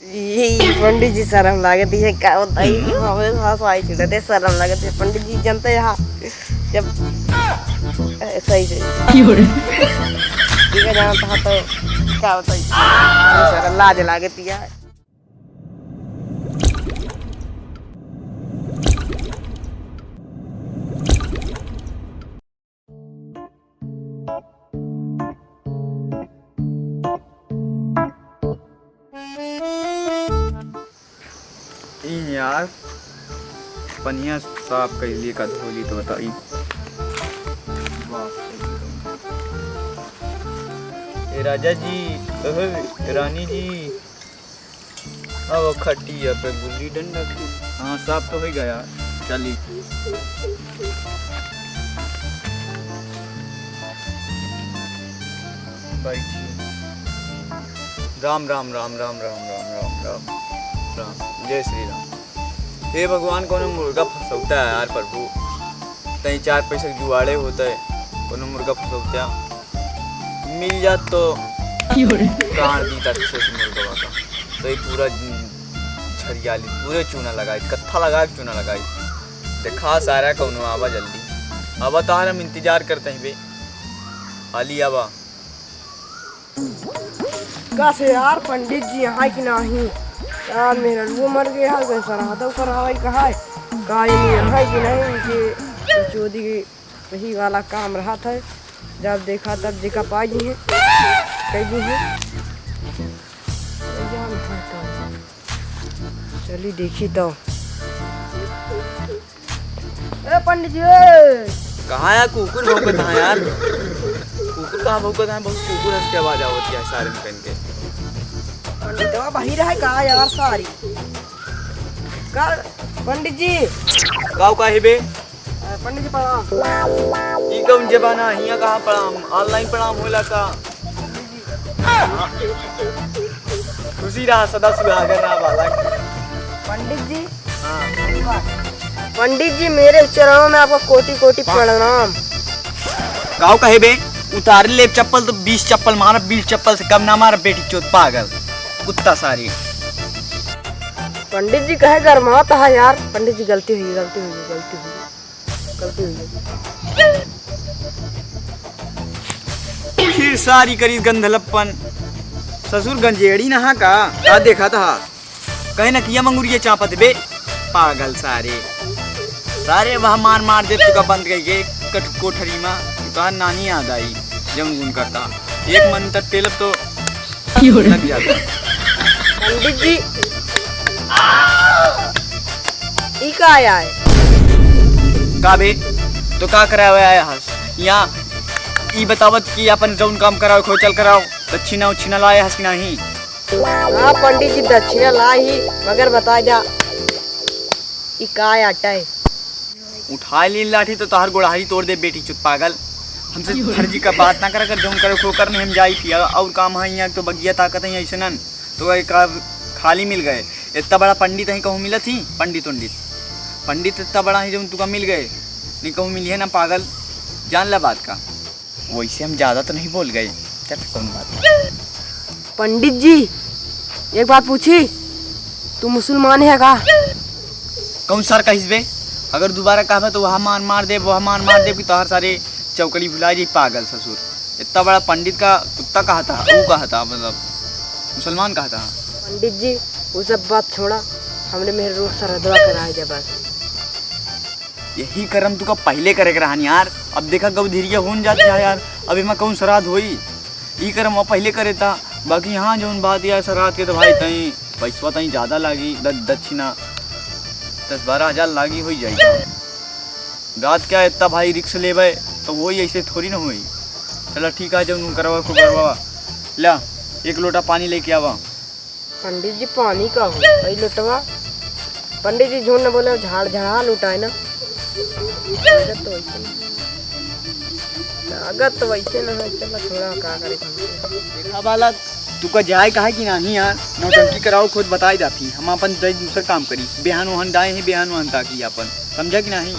ये पंडित जी शर्म लागती है क्या बताइए हमें हंसाई चिढ़ते शर्म लागती है पंडित जी जानते हैं जब सही से ठीक है जानता तो क्या बताइए शर्म लाज लागती है। यार पनिया साफ कर लिए का धोली तो बताई राजा जी रानी जी अब खटिया पे गुल्ली डंडा की हाँ साफ तो हो गया चली बैठी राम राम राम राम राम राम राम राम राम जय श्री राम। हे भगवान कोनो मुर्गा फंसौता है यार प्रभु कहीं 4 पैसे जुआड़े होता है कोनो मुर्गा फंसौता मिल जात तो प्राण दीता अच्छे से मुर्गा का तो ये पूरा झरियाली पूरे चूना लगाई कत्था लगा चूना लगाई देखा सारा कौनो आवा जल्दी आवा तो हम इंतजार करते हैं बे आली आवा कैसे यार पंडित जी यहाँ की नहीं यार मेरा वो मर गया है कैसा रहा था ऊपर हवाई कहा है नहीं है कि नहीं कि चोरी वही वाला काम रहा था जब देखा तब देखा पाई है कहीं है चलिए देखी तो पंडित जी कहाँ यार कुकुर भौंकता है यार कुकुर कहाँ भौंकता है बहुत कुकुर हंस के आवाज आवती है सारे में पहन के पंडित बाहर है कहा यार सारी का पंडित जी गाँव का है बे पंडित जी प्रणाम ई कौन जमाना हिया कहाँ प्रणाम ऑनलाइन प्रणाम होला का खुशी रहा सदा सुहागन रहा बालक पंडित जी हाँ पंडित जी मेरे चरणों में आपका कोटि कोटि प्रणाम। गाँव का है बे उतार ले चप्पल तो 20 चप्पल मारा 20 चप्पल से कम ना मारा बेटी चोत पागल कुत्ता सारी पंडित जी कहे गरमाता है यार पंडित जी गलती हुई फिर सारी करी गंधलप्पन ससुर गंजेड़ी नहा का देखा था कहे ना किया मंगूरिया चापत बे पागल सारे वहाँ मार दे तुका बंद गई कोठरी में कहा नानी याद आई जंगून करता एक मन तक तेल तो लग जाता पंडित जी ई का आया है का बे तो का करा हुआ है हस यहाँ ई बतावत कि अपन जौन काम कराओ खोचल कराओ दक्षिणा उच्छिना लाए हस कि नहीं हाँ पंडित जी दक्षिणा लाई ही मगर बता जा ई का आटा है उठा ली लाठी तो तोहर गोड़ाही तोड़ दे बेटी चुत पागल हमसे फर्जी का बात ना कर जौन करो खो कर नहीं हम जाई थी और काम है यहाँ तो बगिया ताकत है ऐसे नन तो एक खाली मिल गए इतना बड़ा पंडित है कहूँ मिला थी पंडित इतना बड़ा है जो तुका मिल गए नहीं कहूँ मिली है ना पागल जान ला बात का वैसे हम ज़्यादा तो नहीं बोल गए चल कौन बात पंडित जी एक बात पूछी तू मुसलमान है का कौन सर का हिस्बे अगर दोबारा कहा तो वहाँ मार दे कि तोहर सारे चौकड़ी भुला जी पागल ससुर इतना बड़ा पंडित का कुत्ता कहा था वो कहा था मतलब मुसलमान कहा था पंडित जी वो सब बात छोड़ा हमने मेरे रोज सरदवा कराया जब बस यही कर्म तुका पहले करे के रहन यार अब देखा गौ धीरिया हो जाती है यार अभी मैं कौन श्राद्ध होई ये कर्म वो पहले करे था बाकी यहाँ जो बात यार श्राद्ध के तो भाई तई पैसा तई ज़्यादा लागी दक्षिणा 10-12 हज़ार लागी हो जाएगी रात क्या इतना भाई रिक्स लेवे तो वही ऐसे थोड़ी ना हुई चलो ठीक है जब करवा को करवा ला 1 लोटा पानी लेके आवा पंडित जी पानी का हो भाई लोटवा पंडित जी झूठ न बोले झाड़ लुटाए ना लागत तो वैसे ना है चलो थोड़ा का करे देखा बालक तू का जाए कहा कि नहीं यार नौटंकी कराओ खुद बताई जाती हम अपन दूसरा काम करी बेहान वहन डाए ही बेहान वहन ताकि अपन समझा कि नहीं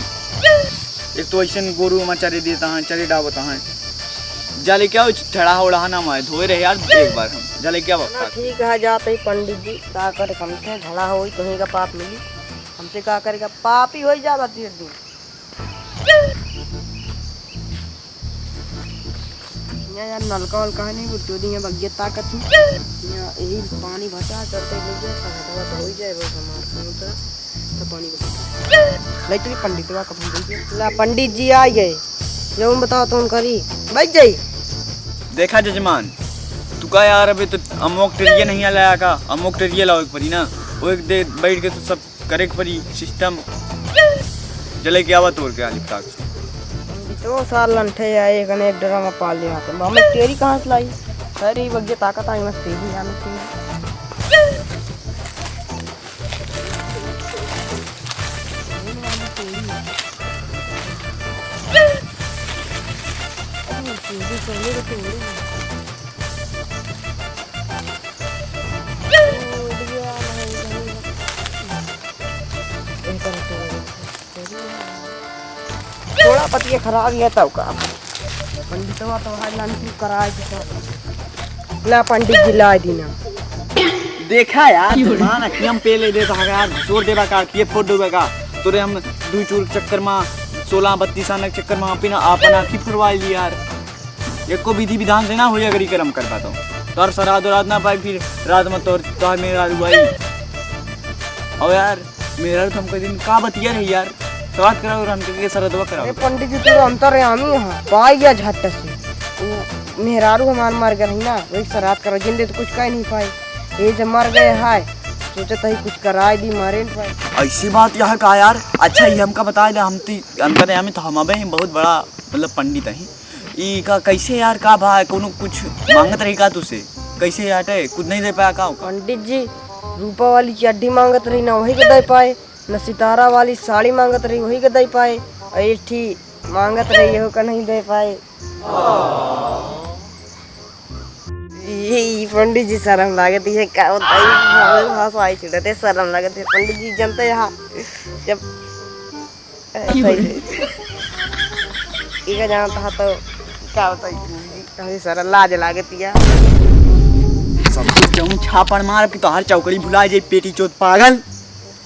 एक तो ऐसे गोरू में चरे देता है चरे डावता है जाले क्या ठड़ा उड़ा ना मारे धोए रहे यार एक बार हम जाले क्या ना बात ठीक है, जाते ही पंडित जी का करे, हमसे झड़ा हो तुम्हें का पाप मिली, हमसे का करेगा, पाप ही हो ही जाता तीर दिन। यार नलका वलका है नहीं, वो चोदी है बगिया ताकत थी यही पानी बचा करते हो ही जाए बस हमारे तो पानी नहीं तो पंडित का कब पंडित जी आ गए जो बताओ तुम करी बैठ जाई। देखा जजमान तू का यार अभी तो अमोक टेरिया नहीं लाया का, अमोक टेरिया लाओ एक परी ना, वो एक दे बैठ के तो सब करे परी सिस्टम जले के आवा तोड़ के आली पटाक से। तो साल लंठे आए कने एक डरा में पाल लिया थे मम्मी तेरी कहाँ से लाई, अरे बग्गे ताकत आई मत तेरी आने तेरी थोड़ा पतिया खराब है तब का पंडित तो हाल लानी कराए तो ला पंडित जी ला दीना। देखा यार जजमान अखियम पेले देता है यार जोर देवा का ये फोड़ देवा का तोरे हम दू चूर चक्कर में 16-32 आने चक्कर में अपना आपन आखी फुरवा ली यार, एक को विधि विधान से ना हो अगर करम कर पाता हूँ तो सराद रात ना पाई फिर रात में तो मेरा हुआ और यार मेरा तो हमको दिन का बतिया रही यार सवाल कराओ और हमके सरदवा कराओ। पंडित जी तो अंतर है हम यहाँ पाई गया झट से मेहरारू हमार मर गए ना वही सरात करो जिंदे तो कुछ कह नहीं पाए ये जब मर गए हाय सोचा था कुछ कराए दी मारे नहीं पाए। ऐसी बात यह का यार अच्छा ये हमका बताया था हम हमें तो हम बहुत बड़ा मतलब पंडित है ई का कैसे यार का भाई कोनो कुछ मांगत रही का तुझसे कैसे आटे कुछ नहीं दे पाया का पंडित जी रूपा वाली चड्डी मांगत रही ना वही के दे पाए, न सितारा वाली साड़ी मांगत रही वही के दे पाए, और एक ठी मांगत रही हो का नहीं दे पाए। ये पंडित जी शर्म लागती है क्या होता है भाषा आई छुड़ते शर्म लागती है पंडित जी जानते यहाँ जब इका जानता है तो क्या होता है शर्म लाज लागती है सब कुछ क्यों छापड़ मार कि तो हर चौकड़ी भुला जाए पेटी चोत पागल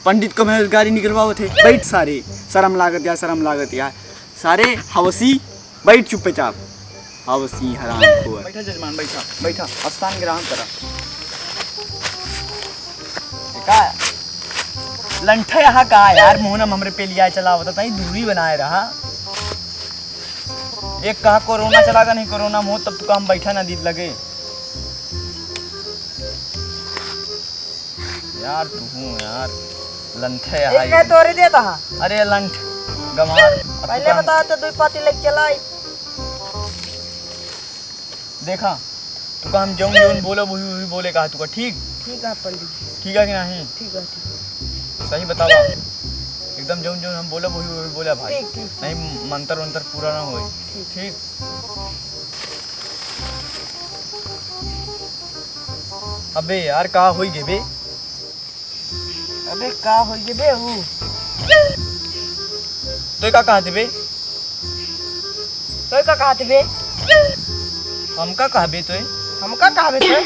पंडित को मैं गाड़ी निकलवाओ थे बैठ सारे शर्म लागत यार सारे हवसी बैठ चुपचाप हवसी हराम को बैठा जजमान बैठा स्थान ग्रहण करा देखा लंठा यहाँ का यार मोहनम हमरे पे लिया चला होता था दूरी बनाए रहा एक कहा कोरोना चलागा नहीं कोरोना हो तब तो हम बैठा ना दीद लगे यार तू हूँ यार लंठे एक तोरे देता है अरे लंठ गमार पहले बता तो 2 पाती लेके चलाई देखा तू का हम जौन जौन बोलो वही बोले कहा तू का ठीक है पंडित ठीक है कि नहीं ठीक है सही बतावा एकदम जौन जौन हम बोलो वही बोला भाई ठीक नहीं मंत्र पूरा ना होए ठीक अबे यार का होई गे बे अबे का हो ये बे हूँ तो का कहते बे तो का कहते बे हमका कहबे तो हमका कहबे तो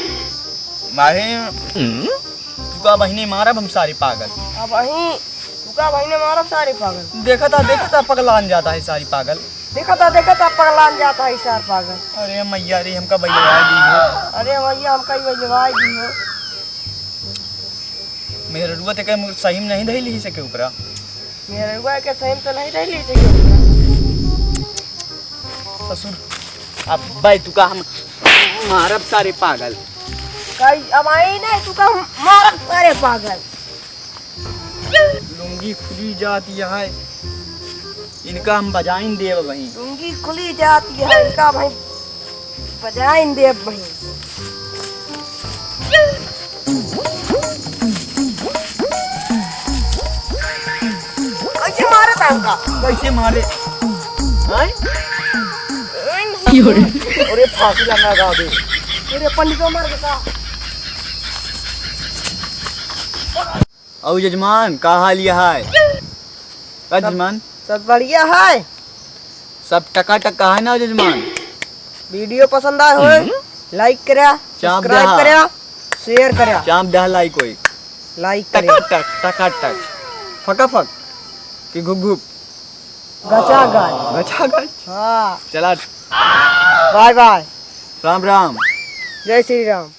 मारे तू का बहिनी मारब हम सारे पागल अब वही तू का भाई ने मारा सारे पागल देखा था पगलान जाता है सारी पागल देखा था पगलान जाता है सार पागल। अरे मैया रे हमका भैया दी हो अरे भैया हमका ही भैया दी हो मेरे रुआ ते के सही में नहीं धई ली सके ऊपरा मेरे रुआ के सही में तो नहीं ली सके ससुर अब भाई तू का हम मारब सारे पागल कई अब आई नहीं तू का मारब सारे पागल लुंगी खुली जाती है इनका हम बजाइन देव वहीं लुंगी खुली जाती है इनका भाई बजाइन देव वहीं कैसे मारे था कैसे मारे अरे फांसी लगा गा दे अरे पंडित को मार देता औ जजमान का हाल यह है का जजमान सब बढ़िया है सब टका टका है ना जजमान वीडियो पसंद आए हो लाइक करा, सब्सक्राइब दहा। करा, शेयर करा। चाप दहा लाइक होई लाइक टका करा टक टका टक फटाफट कि घुप घुप गचा गच। गचा गच हाँ चला बाय बाय। राम राम जय श्री राम।